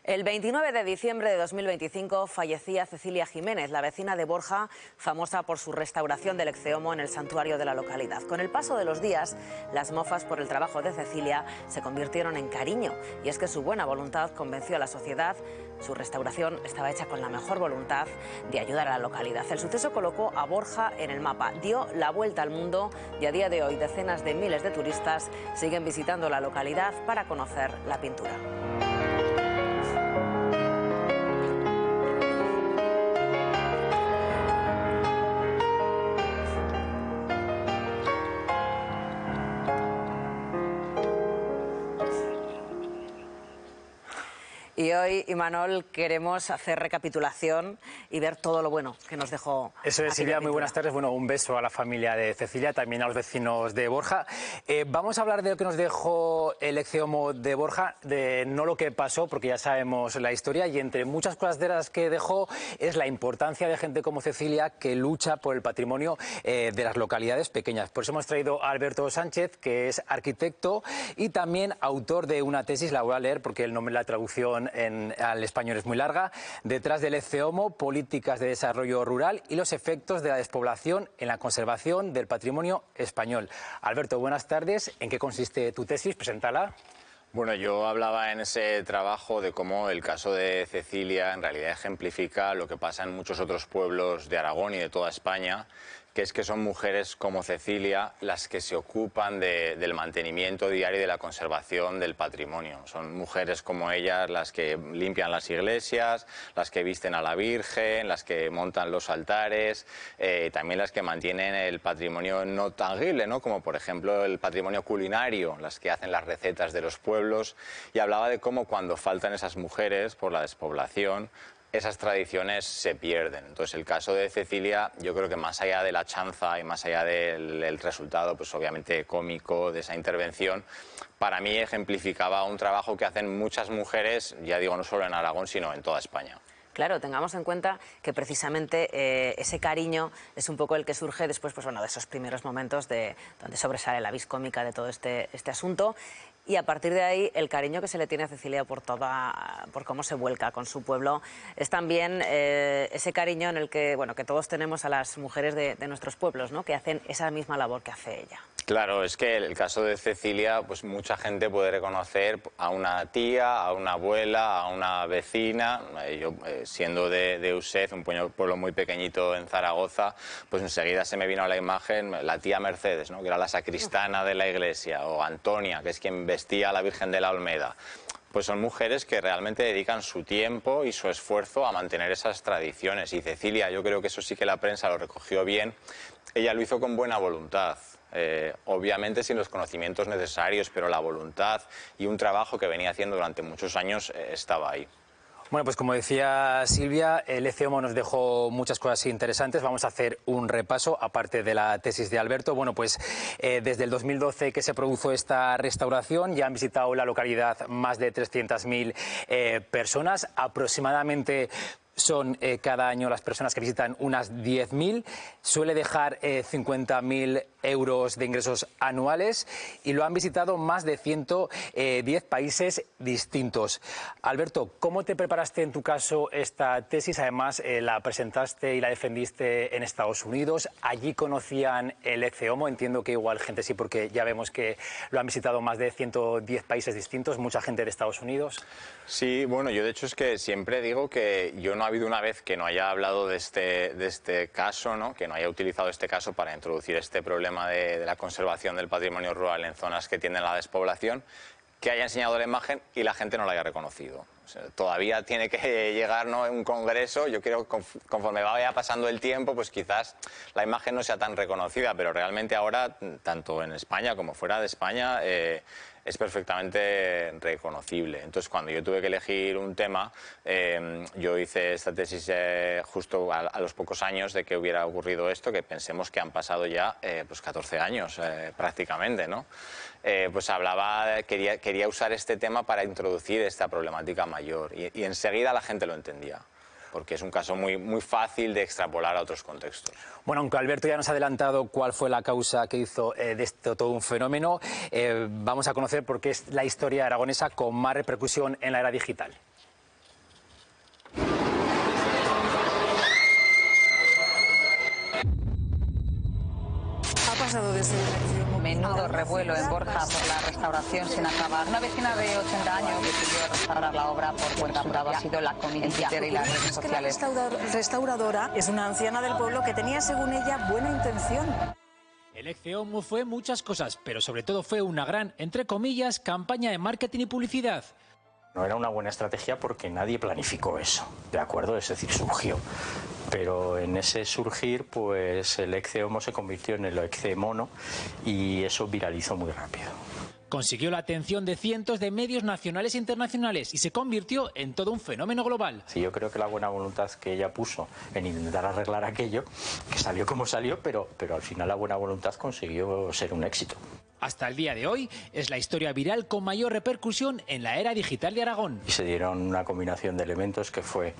El 29 de diciembre de 2025 fallecía Cecilia Jiménez, la vecina de Borja, famosa por su restauración del Ecce Homo en el santuario de la localidad. Con el paso de los días, las mofas por el trabajo de Cecilia se convirtieron en cariño. Y es que su buena voluntad convenció a la sociedad. Su restauración estaba hecha con la mejor voluntad de ayudar a la localidad. El suceso colocó a Borja en el mapa, dio la vuelta al mundo y a día de hoy decenas de miles de turistas siguen visitando la localidad para conocer la pintura. Y hoy, Imanol, queremos hacer recapitulación y ver todo lo bueno que nos dejó. Eso es, Silvia, muy buenas tardes. Bueno, un beso a la familia de Cecilia, también a los vecinos de Borja. Vamos a hablar de lo que nos dejó el Ecce Homo de Borja, de no lo que pasó, porque ya sabemos la historia, y entre muchas cosas de las que dejó es la importancia de gente como Cecilia que lucha por el patrimonio de las localidades pequeñas. Por eso hemos traído a Alberto Sánchez, que es arquitecto y también autor de una tesis, la voy a leer porque el nombre, la traducción al español es muy larga: Detrás del Ecce Homo, políticas de desarrollo rural y los efectos de la despoblación en la conservación del patrimonio español. Alberto, buenas tardes. ¿En qué consiste tu tesis? Preséntala. Bueno, yo hablaba en ese trabajo de cómo el caso de Cecilia en realidad ejemplifica lo que pasa en muchos otros pueblos de Aragón y de toda España, que es que son mujeres como Cecilia las que se ocupan del mantenimiento diario y de la conservación del patrimonio. Son mujeres como ellas las que limpian las iglesias, las que visten a la Virgen, las que montan los altares, también las que mantienen el patrimonio no tangible, ¿no? Como por ejemplo el patrimonio culinario, las que hacen las recetas de los pueblos. Y hablaba de cómo cuando faltan esas mujeres por la despoblación, esas tradiciones se pierden. Entonces, el caso de Cecilia, yo creo que más allá de la chanza y más allá del resultado, pues obviamente cómico de esa intervención, para mí ejemplificaba un trabajo que hacen muchas mujeres, ya digo, no solo en Aragón, sino en toda España. Claro, tengamos en cuenta que precisamente ese cariño es un poco el que surge después, pues bueno, de esos primeros momentos donde sobresale la vis cómica de todo este asunto. Y a partir de ahí, el cariño que se le tiene a Cecilia por cómo se vuelca con su pueblo, es también ese cariño en el que, bueno, que todos tenemos a las mujeres de nuestros pueblos, ¿no? Que hacen esa misma labor que hace ella. Claro, es que el caso de Cecilia, pues mucha gente puede reconocer a una tía, a una abuela, a una vecina. Yo, siendo de Used, un pueblo muy pequeñito en Zaragoza, pues enseguida se me vino a la imagen la tía Mercedes, ¿no? Que era la sacristana de la iglesia, o Antonia, que es quien vestía a la Virgen de la Olmeda. Pues son mujeres que realmente dedican su tiempo y su esfuerzo a mantener esas tradiciones. Y Cecilia, yo creo que eso sí que la prensa lo recogió bien. Ella lo hizo con buena voluntad. Obviamente sin los conocimientos necesarios, pero la voluntad y un trabajo que venía haciendo durante muchos años estaba ahí. Bueno, pues como decía Silvia, el Ecce Homo nos dejó muchas cosas interesantes. Vamos a hacer un repaso, aparte de la tesis de Alberto. Bueno, pues desde el 2012 que se produjo esta restauración, ya han visitado la localidad más de 300.000 personas. Aproximadamente son cada año las personas que visitan unas 10.000, suele dejar 50.000 euros de ingresos anuales y lo han visitado más de 110 países distintos. Alberto, ¿cómo te preparaste en tu caso esta tesis? Además, la presentaste y la defendiste en Estados Unidos. ¿Allí conocían el Ecce Homo? Entiendo que igual gente sí, porque ya vemos que lo han visitado más de 110 países distintos, mucha gente de Estados Unidos. Sí, bueno, yo de hecho es que siempre digo que yo no ha habido una vez que no haya hablado de este caso, ¿no? Que no haya utilizado este caso para introducir este problema de la conservación del patrimonio rural en zonas que tienden a la despoblación, que haya enseñado la imagen y la gente no la haya reconocido. O sea, todavía tiene que llegar, ¿no?, en un congreso. Yo creo que conforme vaya pasando el tiempo, pues quizás la imagen no sea tan reconocida, pero realmente ahora, tanto en España como fuera de España, es perfectamente reconocible. Entonces, cuando yo tuve que elegir un tema, yo hice esta tesis justo a los pocos años de que hubiera ocurrido esto, que pensemos que han pasado ya pues 14 años prácticamente, ¿no? Pues quería usar este tema para introducir esta problemática mayor y enseguida la gente lo entendía, porque es un caso muy fácil de extrapolar a otros contextos. Bueno, aunque Alberto ya nos ha adelantado cuál fue la causa que hizo de esto todo un fenómeno, vamos a conocer por qué es la historia aragonesa con más repercusión en la era digital. pasado de ser Menudo revuelo en Borja por la restauración sin acabar. Una vecina de 80 años decidió restaurar la obra por cuenta propia. Ha sido la comidilla y las redes sociales. La restauradora es una anciana del pueblo que tenía, según ella, buena intención. El ECCEOMO fue muchas cosas, pero sobre todo fue una gran, entre comillas, campaña de marketing y publicidad. No era una buena estrategia porque nadie planificó eso, ¿de acuerdo? Es decir, surgió. Pero en ese surgir, pues el ECCEOMO se convirtió en el ECCEMONO y eso viralizó muy rápido. Consiguió la atención de cientos de medios nacionales e internacionales y se convirtió en todo un fenómeno global. Sí, yo creo que la buena voluntad que ella puso en intentar arreglar aquello, que salió como salió, pero al final la buena voluntad consiguió ser un éxito. Hasta el día de hoy es la historia viral con mayor repercusión en la era digital de Aragón. Y se dieron una combinación de elementos que fue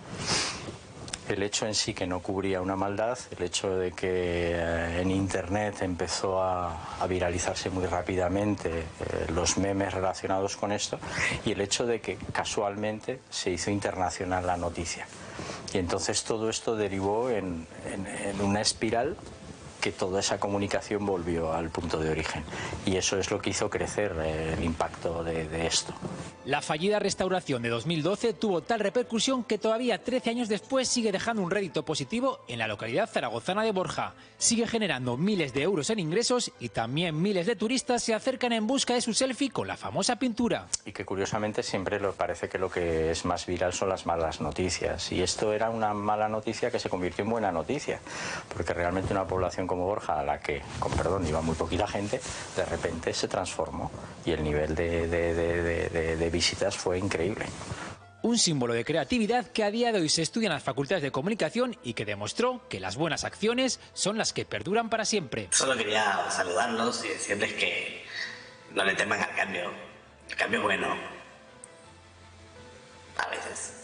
el hecho en sí que no cubría una maldad, el hecho de que en Internet empezó a viralizarse muy rápidamente los memes relacionados con esto y el hecho de que casualmente se hizo internacional la noticia. Y entonces todo esto derivó en una espiral que toda esa comunicación volvió al punto de origen. Y eso es lo que hizo crecer el impacto de esto. La fallida restauración de 2012 tuvo tal repercusión que todavía 13 años después sigue dejando un rédito positivo en la localidad zaragozana de Borja. Sigue generando miles de euros en ingresos y también miles de turistas se acercan en busca de su selfie con la famosa pintura. Y que curiosamente siempre parece que lo que es más viral son las malas noticias. Y esto era una mala noticia que se convirtió en buena noticia. Porque realmente una población como Borja, a la que, con perdón, iba muy poquita gente, de repente se transformó. Y el nivel de visitas fue increíble. Un símbolo de creatividad que a día de hoy se estudia en las facultades de comunicación y que demostró que las buenas acciones son las que perduran para siempre. Solo quería saludarlos y decirles que no le teman al cambio. El cambio es bueno. A veces.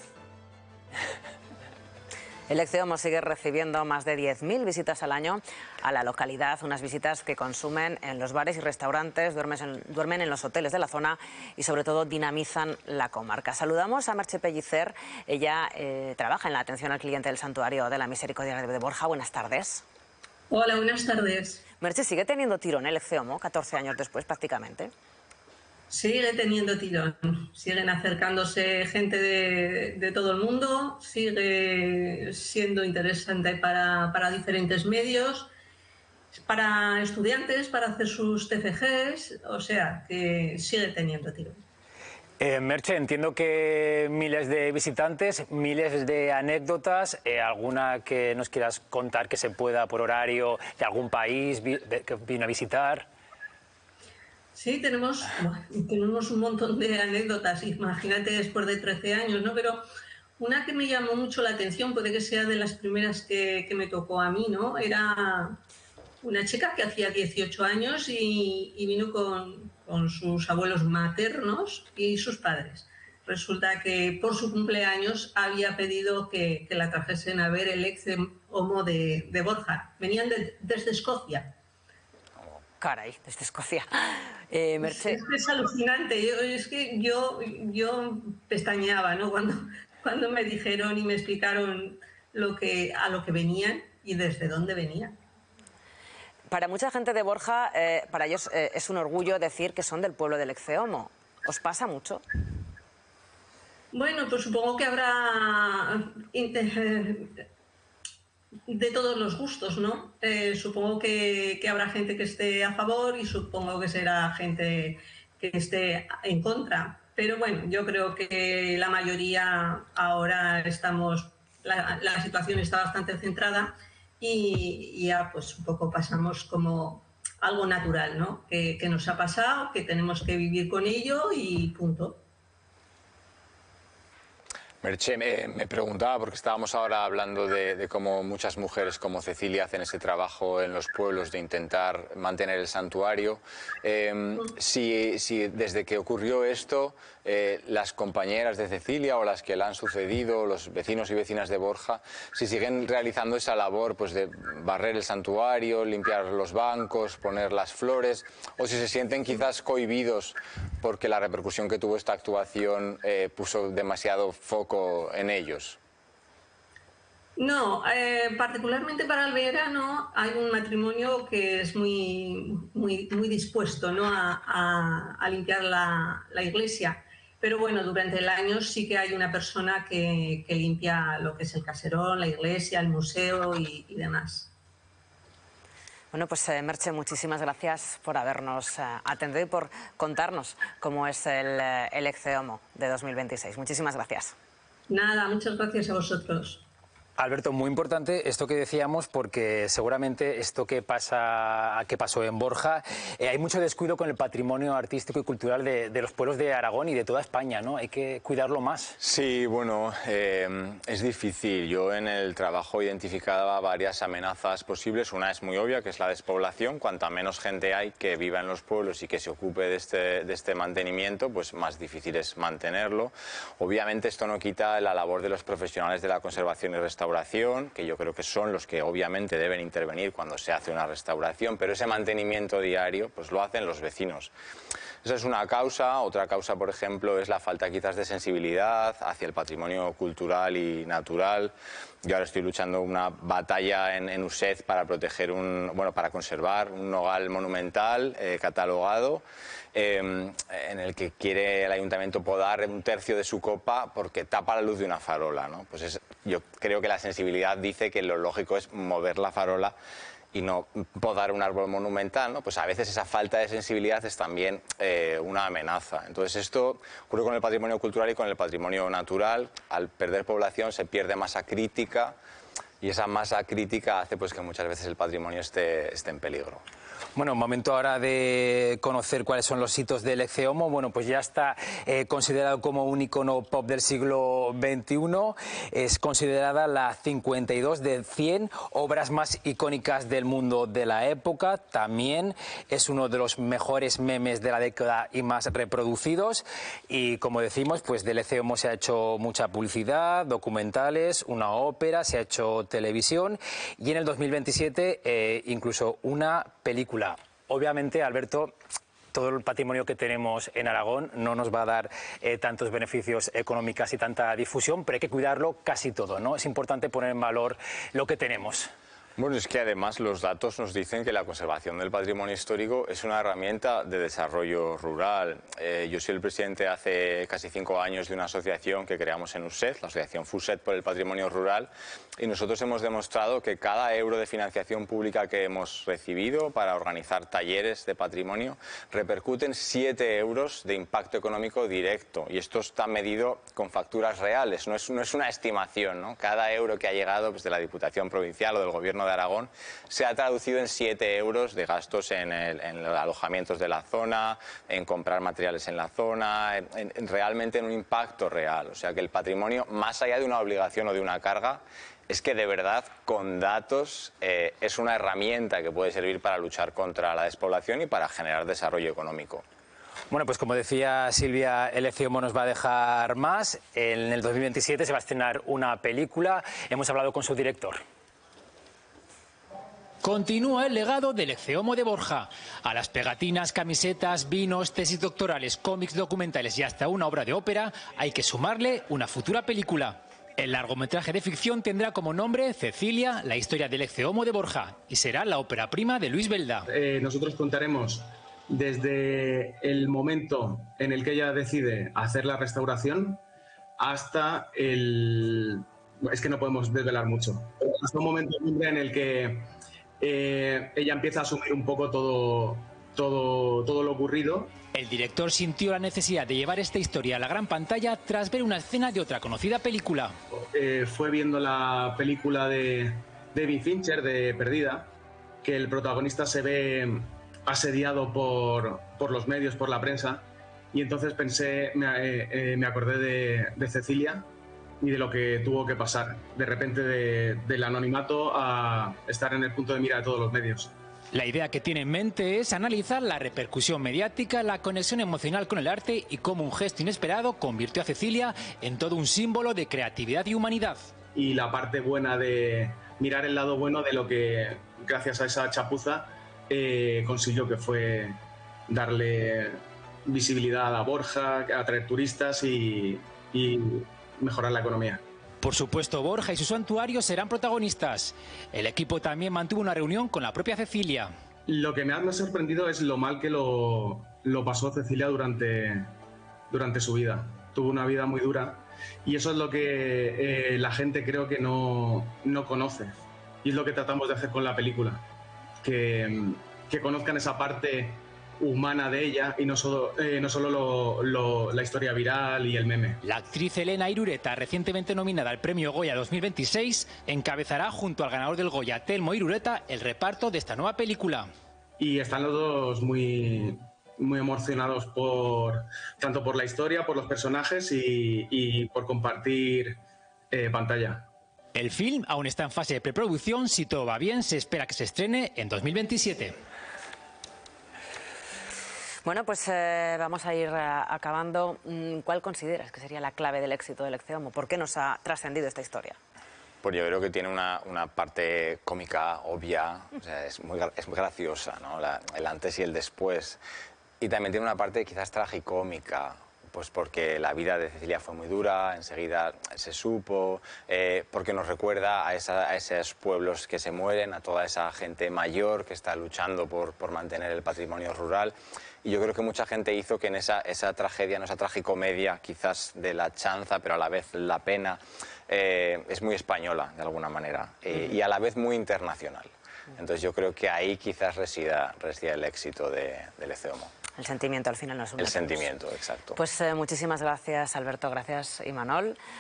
El ECCEOMO sigue recibiendo más de 10.000 visitas al año a la localidad, unas visitas que consumen en los bares y restaurantes, duermen en los hoteles de la zona y sobre todo dinamizan la comarca. Saludamos a Merche Pellicer, ella trabaja en la atención al cliente del Santuario de la Misericordia de Borja. Buenas tardes. Hola, buenas tardes. Merche, ¿sigue teniendo tirón el ECCEOMO 14 años después prácticamente? Sigue teniendo tirón, siguen acercándose gente de todo el mundo, sigue siendo interesante para diferentes medios, para estudiantes, para hacer sus TFGs, o sea que sigue teniendo tirón. Merche, entiendo que miles de visitantes, miles de anécdotas, alguna que nos quieras contar que se pueda por horario de algún país que vino a visitar. Sí, tenemos un montón de anécdotas, imagínate después de 13 años, ¿no? Pero una que me llamó mucho la atención, puede que sea de las primeras que me tocó a mí, ¿no? Era una chica que hacía 18 años y vino con sus abuelos maternos y sus padres. Resulta que por su cumpleaños había pedido que la trajesen a ver el ECCEOMO de Borja. Venían desde Escocia. Caray, desde Escocia. Merche. Es alucinante. Yo pestañeaba, ¿no? Cuando me dijeron y me explicaron a lo que venían y desde dónde venían. Para mucha gente de Borja, para ellos es un orgullo decir que son del pueblo del ECCEOMO. ¿Os pasa mucho? Bueno, pues supongo que habrá de todos los gustos, ¿no? Supongo que habrá gente que esté a favor y supongo que será gente que esté en contra. Pero bueno, yo creo que la mayoría ahora la situación está bastante centrada y ya pues un poco pasamos como algo natural, ¿no? Que nos ha pasado, que tenemos que vivir con ello y punto. Merche, me preguntaba, porque estábamos ahora hablando de cómo muchas mujeres como Cecilia hacen ese trabajo en los pueblos de intentar mantener el santuario. Si desde que ocurrió esto, las compañeras de Cecilia o las que la han sucedido, los vecinos y vecinas de Borja, si siguen realizando esa labor pues, de barrer el santuario, limpiar los bancos, poner las flores, o si se sienten quizás cohibidos porque la repercusión que tuvo esta actuación puso demasiado foco en ellos. No, particularmente para el verano hay un matrimonio que es muy dispuesto, ¿no?, a limpiar la iglesia. Pero bueno, durante el año sí que hay una persona que limpia lo que es el caserón, la iglesia, el museo y demás. Bueno, pues Merche, muchísimas gracias por habernos atendido y por contarnos cómo es el Ecce-Homo de 2026. Muchísimas gracias. Nada, muchas gracias a vosotros. Alberto, muy importante esto que decíamos, porque seguramente esto que pasó en Borja, hay mucho descuido con el patrimonio artístico y cultural de los pueblos de Aragón y de toda España, ¿no? Hay que cuidarlo más. Sí, bueno, es difícil. Yo en el trabajo identificaba varias amenazas posibles. Una es muy obvia, que es la despoblación. Cuanta menos gente hay que viva en los pueblos y que se ocupe de este mantenimiento, pues más difícil es mantenerlo. Obviamente esto no quita la labor de los profesionales de la conservación y restauración, que yo creo que son los que obviamente deben intervenir cuando se hace una restauración, pero ese mantenimiento diario pues lo hacen los vecinos. Esa es una causa. Otra causa, por ejemplo, es la falta quizás de sensibilidad hacia el patrimonio cultural y natural. Yo ahora estoy luchando una batalla en Used para proteger para conservar un nogal monumental catalogado, en el que quiere el ayuntamiento podar un tercio de su copa porque tapa la luz de una farola, ¿no? Pues yo creo que la sensibilidad dice que lo lógico es mover la farola y no podar un árbol monumental, ¿no? Pues a veces esa falta de sensibilidad es también una amenaza. Entonces esto ocurre con el patrimonio cultural y con el patrimonio natural. Al perder población se pierde masa crítica y esa masa crítica hace pues que muchas veces el patrimonio esté en peligro. Bueno, momento ahora de conocer cuáles son los hitos del Ecce-Homo. Bueno, pues ya está considerado como un icono pop del siglo XXI. Es considerada la 52 de 100 obras más icónicas del mundo de la época. También es uno de los mejores memes de la década y más reproducidos. Y como decimos, pues del Ecce-Homo se ha hecho mucha publicidad, documentales, una ópera, se ha hecho televisión y en el 2027 incluso una película. Obviamente, Alberto, todo el patrimonio que tenemos en Aragón no nos va a dar tantos beneficios económicos y tanta difusión, pero hay que cuidarlo casi todo, ¿no? Es importante poner en valor lo que tenemos. Bueno, es que además los datos nos dicen que la conservación del patrimonio histórico es una herramienta de desarrollo rural. Yo soy el presidente hace casi 5 años de una asociación que creamos en Used, la asociación FUSED por el patrimonio rural, y nosotros hemos demostrado que cada euro de financiación pública que hemos recibido para organizar talleres de patrimonio repercute en 7 euros de impacto económico directo, y esto está medido con facturas reales, no es una estimación, ¿no? Cada euro que ha llegado pues, de la Diputación Provincial o del Gobierno de Aragón se ha traducido en 7 euros de gastos en los alojamientos de la zona, en comprar materiales en la zona, realmente en un impacto real. O sea que el patrimonio, más allá de una obligación o de una carga, es que de verdad con datos es una herramienta que puede servir para luchar contra la despoblación y para generar desarrollo económico. Bueno, pues como decía Silvia, el Ecce-Homo nos va a dejar más. En el 2027 se va a estrenar una película. Hemos hablado con su director. Continúa el legado del Ecce-Homo de Borja. A las pegatinas, camisetas, vinos, tesis doctorales, cómics, documentales y hasta una obra de ópera hay que sumarle una futura película. El largometraje de ficción tendrá como nombre Cecilia, la historia del Ecce-Homo de Borja, y será la ópera prima de Luis Belda. Nosotros contaremos desde el momento en el que ella decide hacer la restauración hasta el... Es que no podemos desvelar mucho. Hasta un momento en el que ella empieza a asumir un poco todo lo ocurrido. El director sintió la necesidad de llevar esta historia a la gran pantalla tras ver una escena de otra conocida película. Fue viendo la película de David Fincher, de Perdida, que el protagonista se ve asediado por los medios, por la prensa, y entonces me acordé de Cecilia y de lo que tuvo que pasar, de repente del anonimato a estar en el punto de mira de todos los medios. La idea que tiene en mente es analizar la repercusión mediática, la conexión emocional con el arte y cómo un gesto inesperado convirtió a Cecilia en todo un símbolo de creatividad y humanidad. Y la parte buena de mirar el lado bueno de lo que, gracias a esa chapuza, consiguió, que fue darle visibilidad a Borja, atraer turistas y mejorar la economía. Por supuesto, Borja y su santuario serán protagonistas. El equipo también mantuvo una reunión con la propia Cecilia. Lo que me ha sorprendido es lo mal que lo pasó Cecilia durante su vida. Tuvo una vida muy dura y eso es lo que la gente creo que no conoce. Y es lo que tratamos de hacer con la película. Que conozcan esa parte humana de ella y no solo la historia viral y el meme. La actriz Elena Irureta, recientemente nominada al Premio Goya 2026, encabezará junto al ganador del Goya, Telmo Irureta, el reparto de esta nueva película. Y están los dos muy emocionados tanto por la historia, por los personajes y por compartir pantalla. El film aún está en fase de preproducción. Si todo va bien, se espera que se estrene en 2027. Bueno, pues vamos a ir acabando. ¿Cuál consideras que sería la clave del éxito del Ecce Homo? ¿Por qué nos ha trascendido esta historia? Pues yo creo que tiene una parte cómica obvia, o sea, es muy graciosa, ¿no? El antes y el después. Y también tiene una parte quizás tragicómica, pues porque la vida de Cecilia fue muy dura, enseguida se supo, porque nos recuerda a esos pueblos que se mueren, a toda esa gente mayor que está luchando por mantener el patrimonio rural. Y yo creo que mucha gente hizo que en esa tragedia, en esa tragicomedia, quizás de la chanza, pero a la vez la pena, es muy española de alguna manera y a la vez muy internacional. Entonces yo creo que ahí quizás resida el éxito del Ecce Homo. El sentimiento al final no es un... El sentimiento, exacto. Pues muchísimas gracias, Alberto, gracias, Imanol.